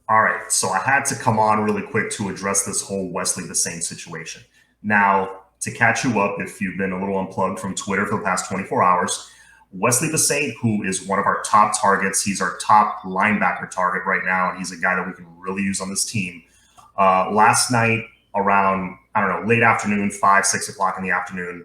All right, so I had to come on really quick to address this whole Wesley Bissainthe situation. Now, to catch you up, if you've been a little unplugged from Twitter for the past 24 hours, Wesley Bissainthe, who is one of our top targets, he's our top linebacker target right now, and he's a guy that we can really use on this team. Last night, around, I don't know, late afternoon, 5, 6 o'clock in the afternoon,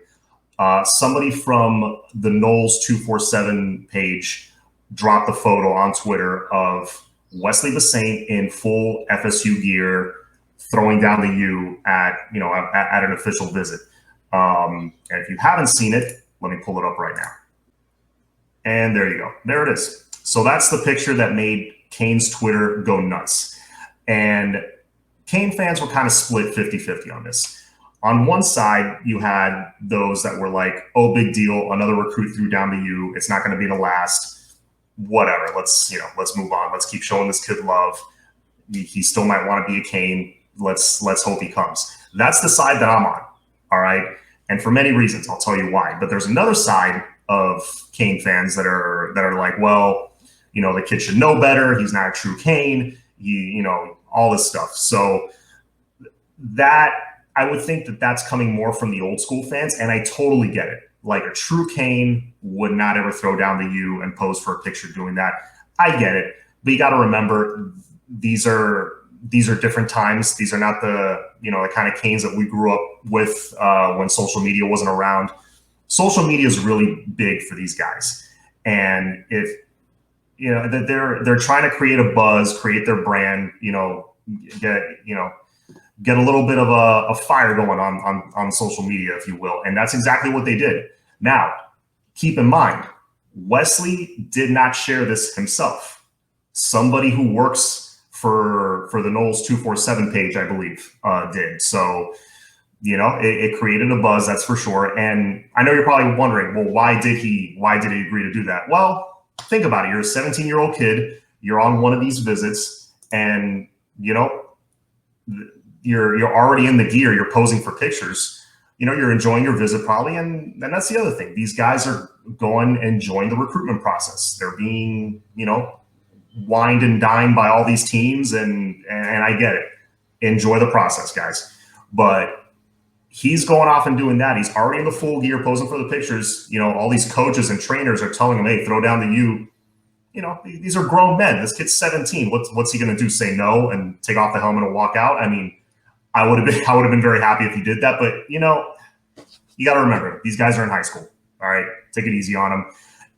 somebody from the Knowles 247 page dropped a photo on Twitter of Wesley Bissainthe in full FSU gear, throwing down the U at an official visit. And if you haven't seen it, let me pull it up right now. And there you go. There it is. So that's the picture that made Cane's Twitter go nuts. And Cane fans were kind of split 50-50 on this. On one side, you had those that were like, oh, big deal, another recruit threw down the U. It's not going to be the last. Whatever, let's move on. Let's keep showing this kid love. He still might want to be a Cane. Let's hope he comes. That's the side that I'm on. All right. And for many reasons, I'll tell you why. But there's another side of Cane fans that are like, well, the kid should know better. He's not a true Cane. All this stuff. So that I would think that that's coming more from the old school fans, and I totally get it. Like, a true Cane would not ever throw down the U and pose for a picture doing that. I get it, but you got to remember these are different times. These are not the kind of Canes that we grew up with when social media wasn't around. Social media is really big for these guys, and if they're trying to create a buzz, create their brand, get a little bit of a fire going on social media, if you will. And that's exactly what they did. Now, keep in mind, Wesley did not share this himself. Somebody who works for the Knowles 247 page, I believe, did. So, it created a buzz, that's for sure. And I know you're probably wondering, well, why did he agree to do that? Well, think about it. You're a 17-year-old kid. You're on one of these visits, and, you're already in the gear, you're posing for pictures, you're enjoying your visit probably. And that's the other thing. These guys are going and enjoying the recruitment process. They're being, wined and dined by all these teams. And I get it. Enjoy the process, guys. But he's going off and doing that. He's already in the full gear posing for the pictures. All these coaches and trainers are telling him, hey, throw down the U. These are grown men. This kid's 17. What's he going to do? Say no and take off the helmet and walk out? I mean, I would have been very happy if he did that, but you got to remember, these guys are in high school. All right, take it easy on them.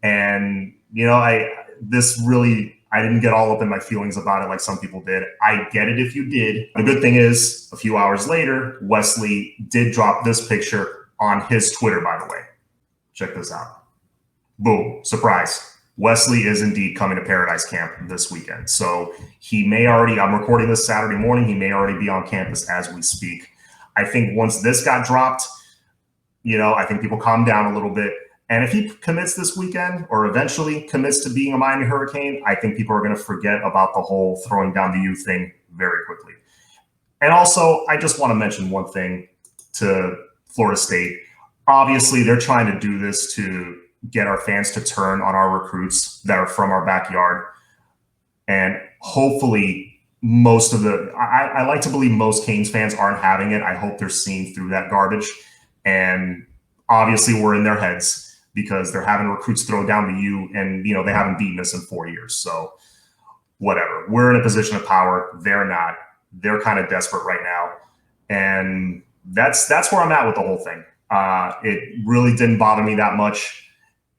And I didn't get all up in my feelings about it like some people did. I get it if you did. The good thing is, a few hours later, Wesley did drop this picture on his Twitter, by the way. Check this out. Boom, surprise. Wesley is indeed coming to Paradise Camp this weekend. So I'm recording this Saturday morning. He may already be on campus as we speak. I think once this got dropped, I think people calm down a little bit. And if he commits this weekend or eventually commits to being a Miami Hurricane, I think people are going to forget about the whole throwing down the U thing very quickly. And also, I just want to mention one thing to Florida State. Obviously, they're trying to do this to get our fans to turn on our recruits that are from our backyard. And hopefully I like to believe most Canes fans aren't having it. I hope they're seeing through that garbage. And obviously we're in their heads because they're having recruits throw down the U, and, they haven't beaten us in 4 years. So whatever, we're in a position of power. They're not. They're kind of desperate right now. And that's where I'm at with the whole thing. It really didn't bother me that much.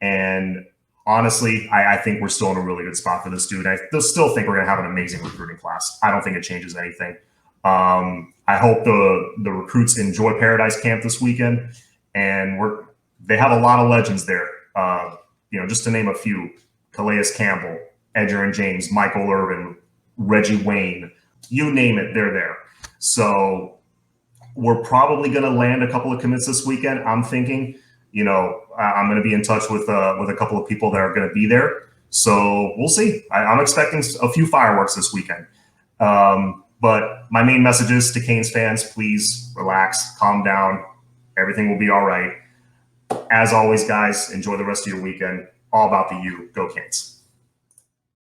And honestly, I think we're still in a really good spot for this dude. I still think we're going to have an amazing recruiting class. I don't think it changes anything. I hope the recruits enjoy Paradise Camp this weekend. And they have a lot of legends there. Just to name a few: Calais Campbell, Edger and James, Michael Irvin, Reggie Wayne, you name it, they're there. So we're probably going to land a couple of commits this weekend. I'm thinking, I'm going to be in touch with a couple of people that are going to be there. So we'll see. I'm expecting a few fireworks this weekend. But my main message is to Canes fans: please relax, calm down. Everything will be all right. As always, guys, enjoy the rest of your weekend. All about the U. Go Canes.